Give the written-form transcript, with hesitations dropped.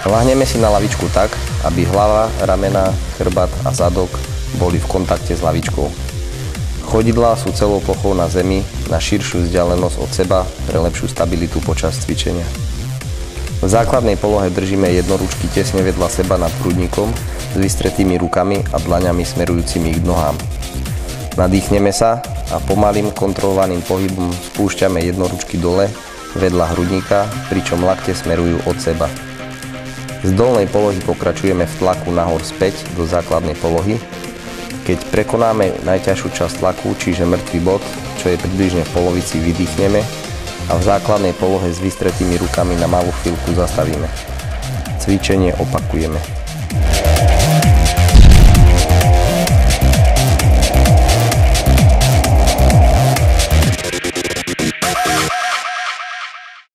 Ľahneme si na lavičku tak, aby hlava, ramena, chrbát a zadok boli v kontakte s lavičkou. Chodidlá sú celou plochou na zemi na širšiu vzdialenosť od seba pre lepšiu stabilitu počas cvičenia. V základnej polohe držíme jednoručky tesne vedľa seba nad hrudníkom s vystretými rukami a dlaňami smerujúcimi k nohám. Nadýchneme sa a pomalým kontrolovaným pohybom spúšťame jednoručky dole vedľa hrudníka, pričom lakte smerujú od seba. Z dolnej polohy pokračujeme v tlaku nahor späť do základnej polohy. Keď prekonáme najťažšiu časť tlaku, čiže mŕtvý bod, čo je približne v polovici, vydýchneme a v základnej polohe s vystretými rukami na malú chvíľku zastavíme. Cvičenie opakujeme.